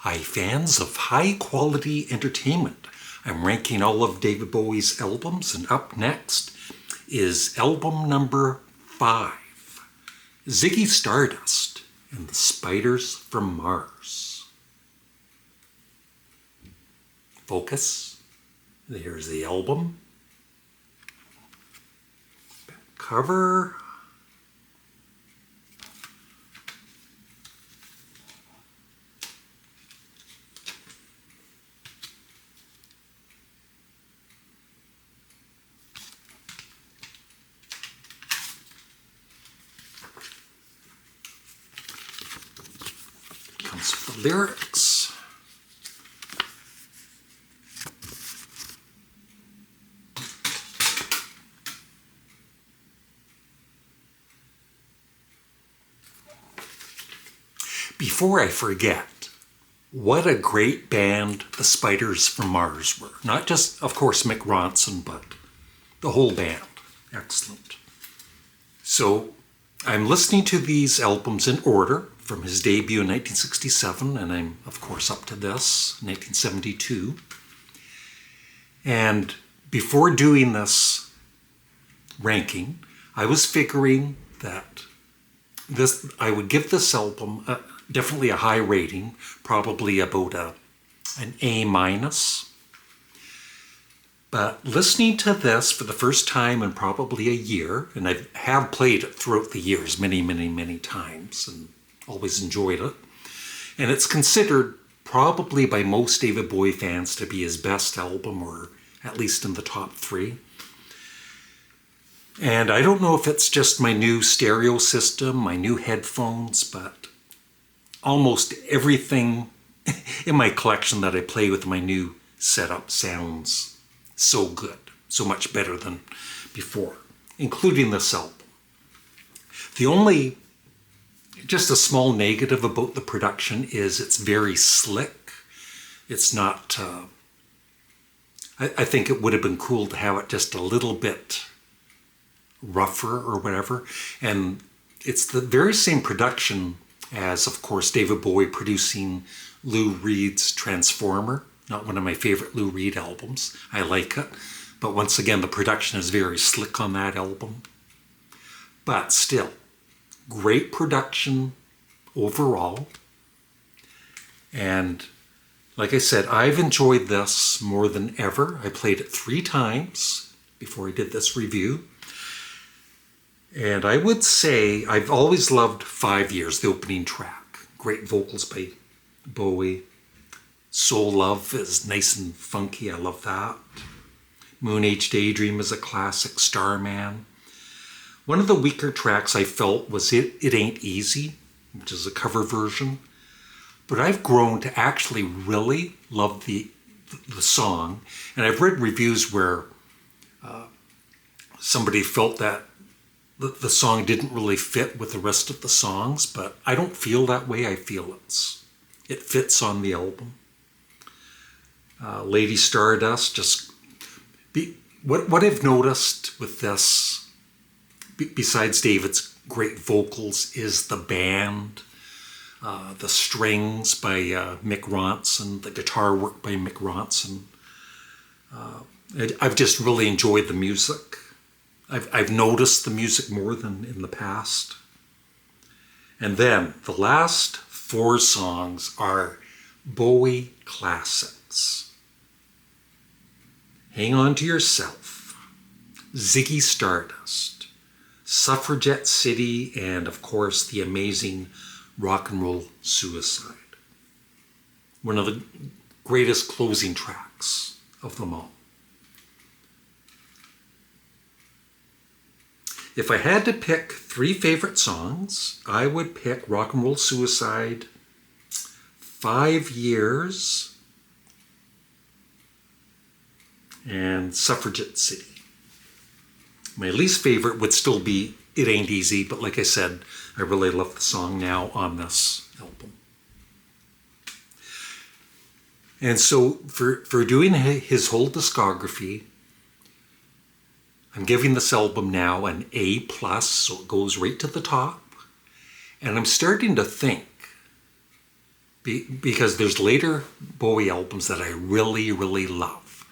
Hi fans of high quality entertainment. I'm ranking all of David Bowie's albums, and up next is album number 5, Ziggy Stardust and the Spiders from Mars. Focus. There's the album. Cover. Comes with the lyrics. Before I forget, what a great band the Spiders from Mars were. Not just, of course, Mick Ronson, but the whole band. Excellent. So I'm listening to these albums in order from his debut in 1967, and I'm, of course, up to this, 1972. And before doing this ranking, I was figuring that I would give this album definitely a high rating, probably about an A-. But listening to this for the first time in probably a year, and I have played it throughout the years many, many, many times and always enjoyed it. And it's considered probably by most David Bowie fans to be his best album, or at least in the top 3. And I don't know if it's just my new stereo system, my new headphones, but almost everything in my collection that I play with my new setup sounds so good, so much better than before, including this album. The only, just a small negative about the production is it's very slick. It's not, I think it would have been cool to have it just a little bit rougher or whatever. And it's the very same production as, of course, David Bowie producing Lou Reed's Transformer. Not one of my favorite Lou Reed albums. I like it. But once again, the production is very slick on that album. But still, great production overall. And like I said, I've enjoyed this more than ever. I played it 3 times before I did this review. And I would say I've always loved 5 Years, the opening track. Great vocals by Bowie. Soul Love is nice and funky. I love that. Moon Age Daydream is a classic. Starman. One of the weaker tracks I felt was It Ain't Easy, which is a cover version. But I've grown to actually really love the song. And I've read reviews where somebody felt that the song didn't really fit with the rest of the songs, but I don't feel that way. I feel it fits on the album. Lady Stardust, what I've noticed with this, besides David's great vocals, is the band, the strings by Mick Ronson, the guitar work by Mick Ronson. I've just really enjoyed the music. I've noticed the music more than in the past. And then the last 4 songs are Bowie classics. Hang On to Yourself, Ziggy Stardust, Suffragette City, and of course the amazing Rock and Roll Suicide. One of the greatest closing tracks of them all. If I had to pick 3 favorite songs, I would pick Rock and Roll Suicide, 5 Years, and Suffragette City. My least favorite would still be It Ain't Easy, but like I said, I really love the song now on this album. And so for doing his whole discography, I'm giving this album now an A+, so it goes right to the top. And I'm starting to think because there's later Bowie albums that I really, really love.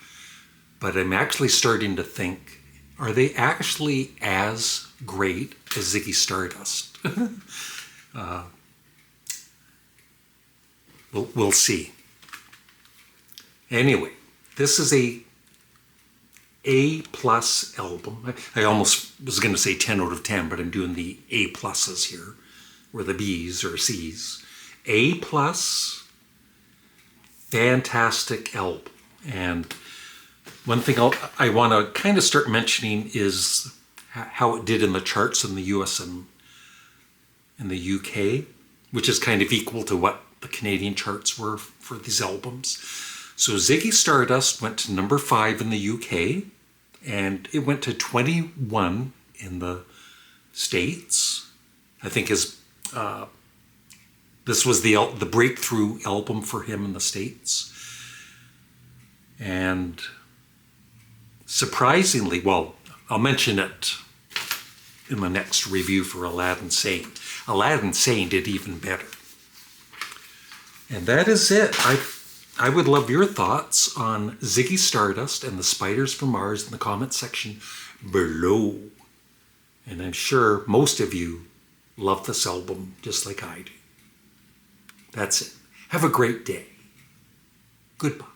But I'm actually starting to think, are they actually as great as Ziggy Stardust? We'll see. Anyway, this is A plus album. I almost was going to say 10 out of 10, but I'm doing the A pluses here, or the B's or C's. A plus, fantastic album. And one thing I want to kind of start mentioning is how it did in the charts in the US and in the UK, which is kind of equal to what the Canadian charts were for these albums. So Ziggy Stardust went to number 5 in the UK, and it went to 21 in the States. I think this was the breakthrough album for him in the States. And surprisingly, well, I'll mention it in the next review for Aladdin Sane. Aladdin Sane did even better. And that is it. I would love your thoughts on Ziggy Stardust and the Spiders from Mars in the comment section below. And I'm sure most of you love this album just like I do. That's it. Have a great day. Goodbye.